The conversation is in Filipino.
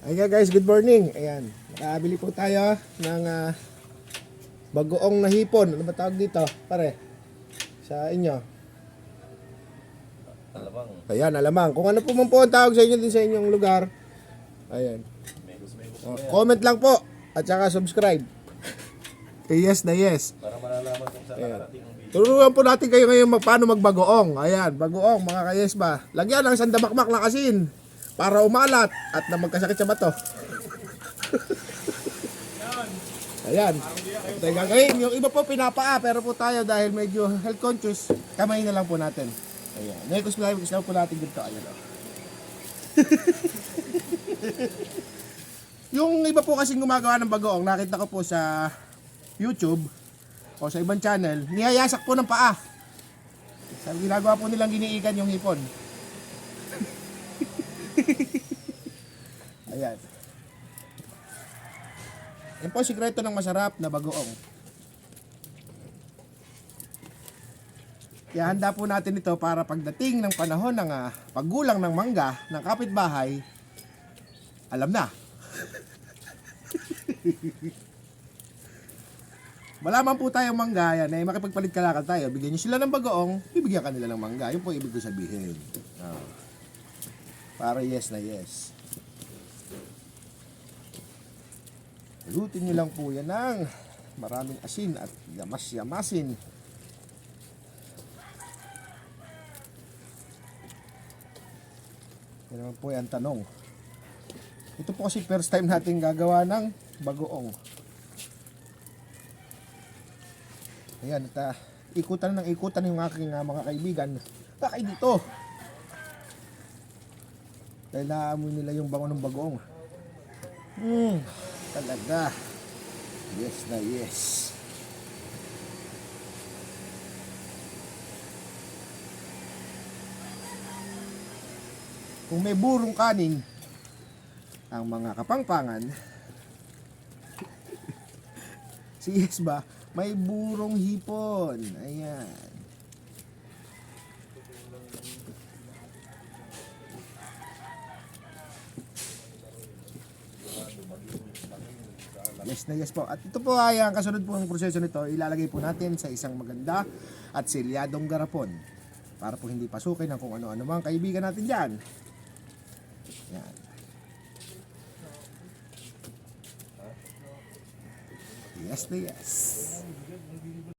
Ayan guys, good morning. Ayan, nakabili po tayo ng bagoong na hipon. Ano ba tawag dito, pare? Sa inyo? Alamang. Ayan, alamang. Kung ano po man po ang tawag sa inyo din sa inyong lugar. Ayan. Comment lang po. At saka subscribe. Yes na yes. Para malalaman kung saan nakarating ang video. Turuan po natin kayo ngayon paano magbagoong. Ayan, bagoong mga kayes ba. Lagyan ng sandamakmak na asin para umalat at na magkasakit sa bato. Ayan. Teka, ngayon, yung iba po pinapaa pero po tayo dahil medyo health conscious, kamay na lang po natin. Ayan. Nekos lang po natin dito. Ayan. Yung iba po kasing gumagawa ng bagoong, nakita ko po sa YouTube o sa ibang channel, niyayasak po ng paa. Sabi, ginagawa po nilang giniikan yung hipon. Ayan. Yan po sikreto ng masarap na bagoong. Kaya handa po natin ito para pagdating ng panahon ng paggulang ng mangga ng kapitbahay, alam na. Malaman po tayong mangga, yan, eh, makipagpalit kalakal tayo, bigyan nyo sila ng bagoong, bibigyan kanila ng mangga. Yun po ibig ko sabihin. Para yes na yes. Lutin nyo lang po yan ng maraming asin at yamas-yamasin. Yan naman po yung tanong. Ito po kasi first time natin gagawa ng bagoong. Ayan, at ikutan ng ikutan yung aking mga kaibigan. Kakay dito. Dahil naamoy nila yung bango ng bagoong. Talaga. Yes na yes. Kung may burong kanin ang mga kapangpangan, si yes ba, may burong hipon. Ayan. Yes na yes po. At ito po ay ang kasunod po ng proseso nito, ilalagay po natin sa isang maganda at selyadong garapon para po hindi pasukin ng kung ano-ano mga kaibigan natin dyan. Yan. Yes na yes.